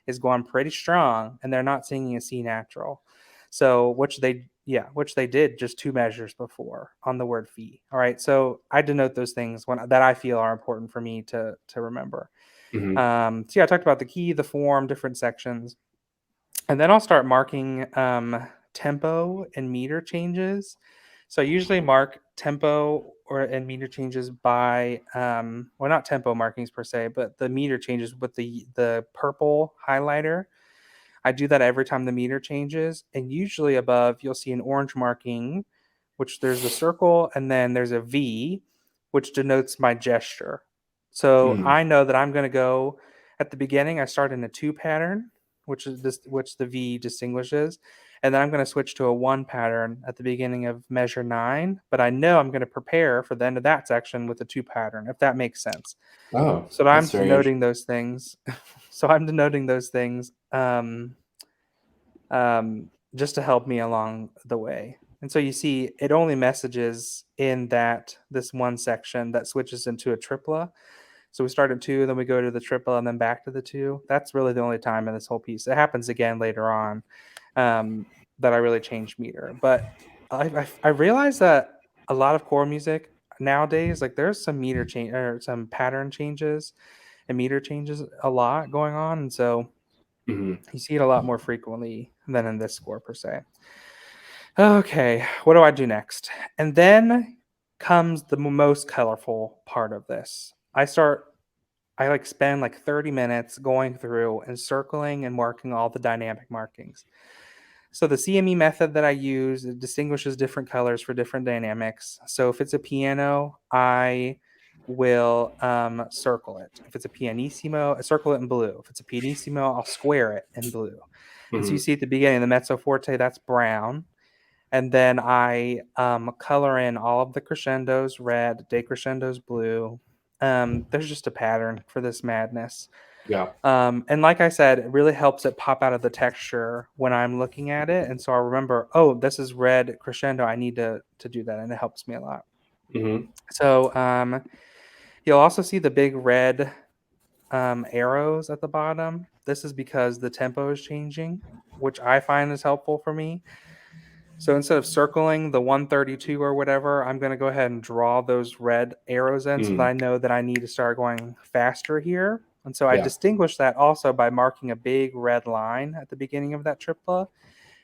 is going pretty strong, and they're not singing a C natural. So which they did just 2 measures before on the word fee. All right. So I denote those things that I feel are important for me to remember. I talked about the key, the form, different sections. And then I'll start marking tempo and meter changes. So I usually mark tempo and meter changes by not tempo markings per se, but the meter changes with the purple highlighter. I do that every time the meter changes, and usually above you'll see an orange marking, which there's a circle, and then there's a V, which denotes my gesture. So I know that I'm going to go at the beginning. I start in a 2 pattern, which the V distinguishes, and then I'm going to switch to a 1 pattern at the beginning of measure 9. But I know I'm going to prepare for the end of that section with a 2 pattern, if that makes sense. Oh, so I'm denoting those things. Just to help me along the way. And so you see, it only messages in this one section that switches into a tripla. So we start at 2, then we go to the tripla, and then back to the 2. That's really the only time in this whole piece. It happens again later on that I really change meter. But I realized that a lot of choral music nowadays, like there's some meter change or some pattern changes and meter changes a lot going on. And so you see it a lot more frequently than in this score per se. Okay, what do I do next? And then comes the most colorful part of this. I spend like 30 minutes going through and circling and marking all the dynamic markings. So the CME method that I use, it distinguishes different colors for different dynamics. So if it's a piano, I will circle it. If it's a pianissimo, I circle it in blue. If it's a pianissimo, I'll square it in blue. And so you see at the beginning, the mezzo forte, that's brown. And then I color in all of the crescendos red, decrescendos blue. There's just a pattern for this madness. Yeah. And like I said, it really helps it pop out of the texture when I'm looking at it. And so I remember, this is red crescendo. I need to do that. And it helps me a lot. So you'll also see the big red arrows at the bottom. This is because the tempo is changing, which I find is helpful for me. So instead of circling the 132 or whatever, I'm going to go ahead and draw those red arrows in so that I know that I need to start going faster here. And so I distinguish that also by marking a big red line at the beginning of that tripla.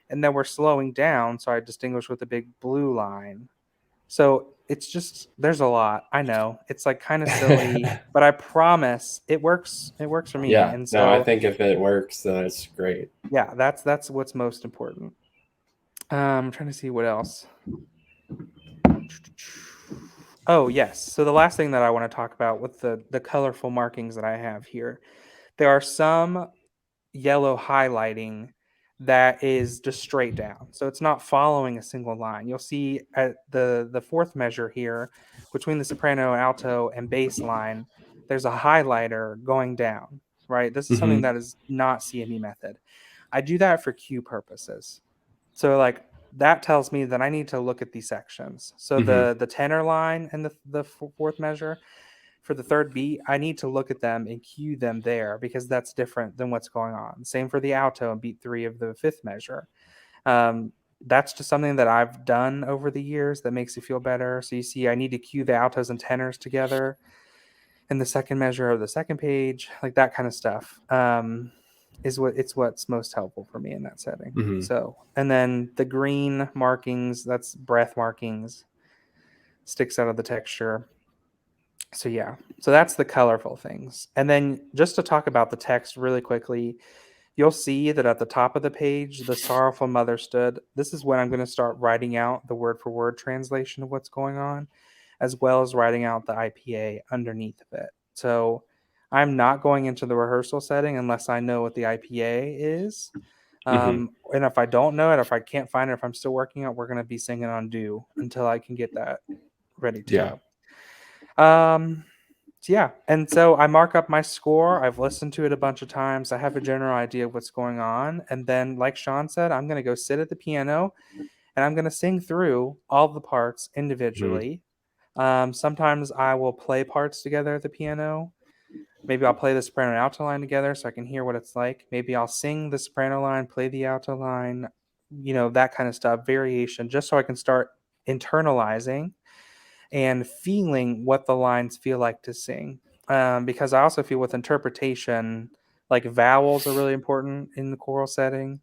And then we're slowing down, so I distinguish with a big blue line. So it's just, there's a lot. I know it's like kind of silly, but I promise it works. It works for me. Yeah. And No, I so think if it works, then it's great. yeah, that's what's most important. I'm trying to see what else. Oh, yes. So the last thing that I want to talk about with the colorful markings that I have here, there are some yellow highlighting that is just straight down. So it's not following a single line. You'll see at the fourth measure here, between the soprano, alto, and bass line, there's a highlighter going down, right? This is something that is not CME method. I do that for cue purposes. So like that tells me that I need to look at these sections. So the tenor line and the fourth measure for the third beat, I need to look at them and cue them there because that's different than what's going on. Same for the alto and beat 3 of the fifth measure. That's just something that I've done over the years that makes you feel better. So you see, I need to cue the altos and tenors together in the second measure of the second page, like that kind of stuff. What's most helpful for me in that setting. So, and then the green markings, that's breath markings, sticks out of the texture. So yeah, so that's the colorful things. And then just to talk about the text really quickly, you'll see that at the top of the page, the sorrowful mother stood. This is when I'm going to start writing out the word for word translation of what's going on, as well as writing out the IPA underneath of it. So I'm not going into the rehearsal setting unless I know what the IPA is. And if I don't know it, if I can't find it, if I'm still working out, we're going to be singing on do until I can get that ready to go. Yeah. And so I mark up my score. I've listened to it a bunch of times. I have a general idea of what's going on. And then, like Shaun said, I'm going to go sit at the piano and I'm going to sing through all the parts individually. Sometimes I will play parts together at the piano. Maybe I'll play the soprano and alto line together so I can hear what it's like. Maybe I'll sing the soprano line, play the alto line, that kind of stuff, variation, just so I can start internalizing and feeling what the lines feel like to sing. Because I also feel with interpretation, like vowels are really important in the choral setting.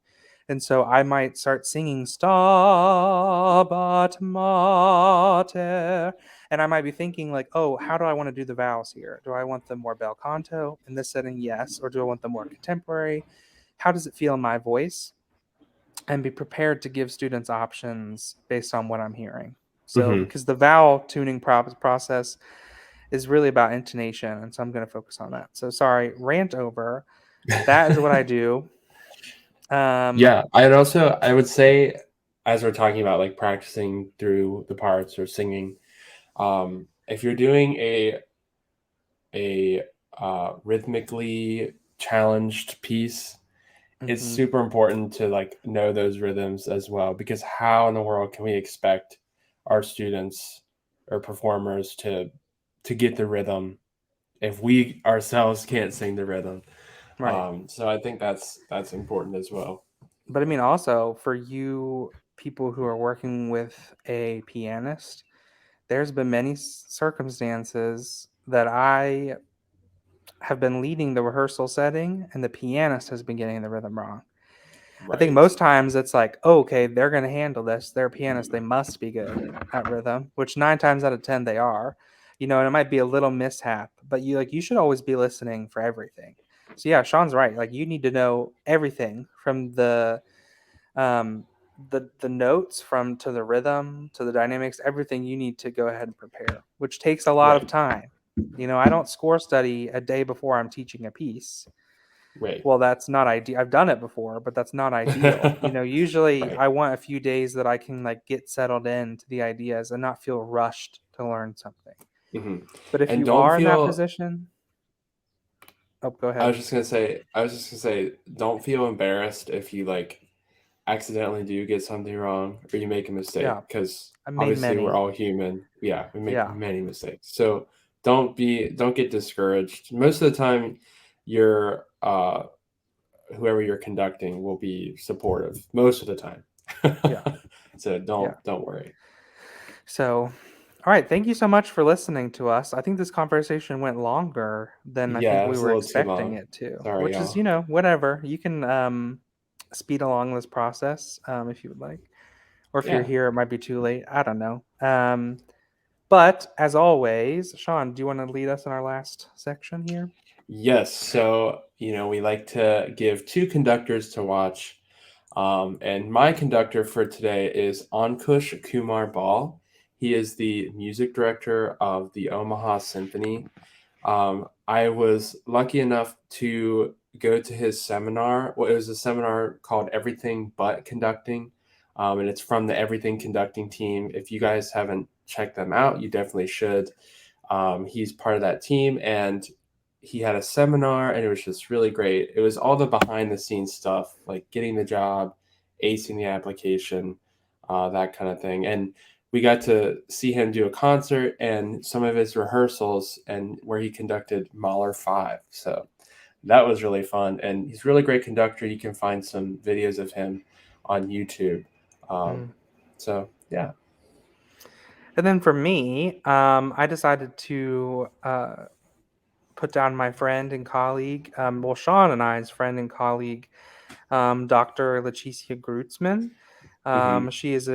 And so I might start singing Stabat Mater. And I might be thinking like, oh, how do I want to do the vowels here? Do I want them more bel canto in this setting? Yes. Or do I want them more contemporary? How does it feel in my voice? And be prepared to give students options based on what I'm hearing. So because the vowel tuning process is really about intonation. And so I'm going to focus on that. So sorry, rant over. That is what I do. Yeah. I would say, as we're talking about like practicing through the parts or singing, if you're doing a rhythmically challenged piece, it's super important to like know those rhythms as well, because how in the world can we expect our students or performers to get the rhythm if we ourselves can't sing the rhythm? Right. So I think that's important as well. But I mean, also for you people who are working with a pianist, there's been many circumstances that I have been leading the rehearsal setting and the pianist has been getting the rhythm wrong. I think most times it's like, oh, okay, they're going to handle this. They're a pianist. They must be good at rhythm, which 9 times out of 10 they are. And it might be a little mishap, but you should always be listening for everything. So yeah, Shaun's right. Like you need to know everything from the notes from to the rhythm to the dynamics, everything you need to go ahead and prepare, which takes a lot of time. I don't score study a day before I'm teaching a piece. Well, that's not ideal. I've done it before, but that's not ideal. Usually I want a few days that I can like get settled into the ideas and not feel rushed to learn something. But if you are in that position, go ahead. I was just gonna say, don't feel embarrassed if you like accidentally do get something wrong or you make a mistake, because obviously we're all human. Yeah, we make many mistakes. So don't get discouraged. Most of the time, your whoever you're conducting will be supportive. Most of the time. So don't worry. So, all right. Thank you so much for listening to us. I think this conversation went longer than I think Yeah, it we was a were little too expecting long. it to, Sorry, which is, y'all. whatever. You can speed along this process if you would like. Or if you're Yeah. here, it might be too late. I don't know. But as always, Shaun, do you want to lead us in our last section here? Yes. So, we like to give 2 conductors to watch. And my conductor for today is Ankush Kumar Bal. He is the music director of the Omaha Symphony. I was lucky enough to go to his seminar. Well, it was a seminar called Everything But Conducting, and it's from the Everything Conducting team. If you guys haven't checked them out, you definitely should. He's part of that team, and he had a seminar, and it was just really great. It was all the behind the scenes stuff, like getting the job, acing the application, that kind of thing. And we got to see him do a concert and some of his rehearsals, and where he conducted Mahler 5. So that was really fun. And he's a really great conductor. You can find some videos of him on YouTube. So, yeah. And then for me, I decided to put down my friend and colleague, Shaun and I's friend and colleague, Dr. Leticia Grutzman. Mm-hmm. She is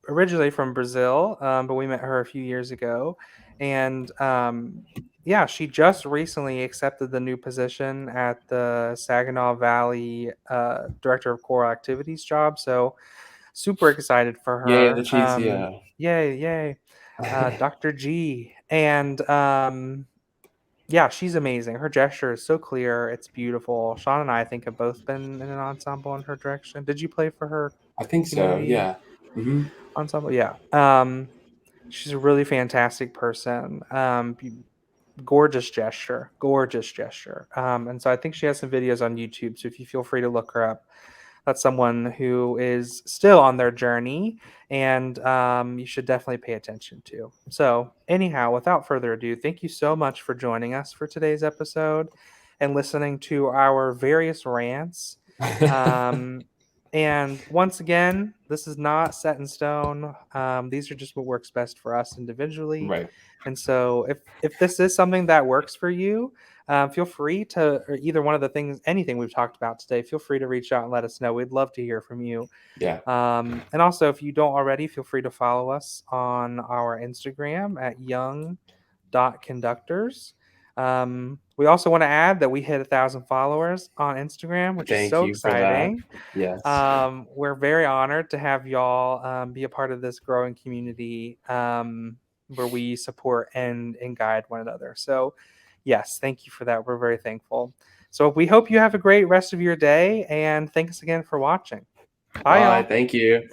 originally from Brazil, but we met her a few years ago. And yeah, she just recently accepted the new position at the Saginaw Valley Director of Choral Activities job. So super excited for Yay, her. Leticia. Yay. Dr. G. And yeah, she's amazing. Her gesture is so clear. It's beautiful. Shaun and I think have both been in an ensemble in her direction. Did you play for her I think so, community yeah. Mm-hmm. ensemble? Yeah. She's a really fantastic person. Gorgeous gesture. And so I think she has some videos on YouTube. So if you feel free to look her up, that's someone who is still on their journey, and you should definitely pay attention to. So, anyhow, without further ado, thank you so much for joining us for today's episode and listening to our various rants. Um, and once again, this is not set in stone. These are just what works best for us individually. Right. And so, if this is something that works for you, feel free to, or either one of the things, anything we've talked about today, feel free to reach out and let us know. We'd love to hear from you. Yeah. And also, if you don't already, feel free to follow us on our Instagram at young.conductors. We also want to add that we hit 1,000 followers on Instagram, which is Thank so you for that. exciting. Yes. We're very honored to have y'all be a part of this growing community where we support and guide one another. So, yes, thank you for that. We're very thankful. So, we hope you have a great rest of your day, and thanks again for watching. Bye, Bye. y'all. Thank you.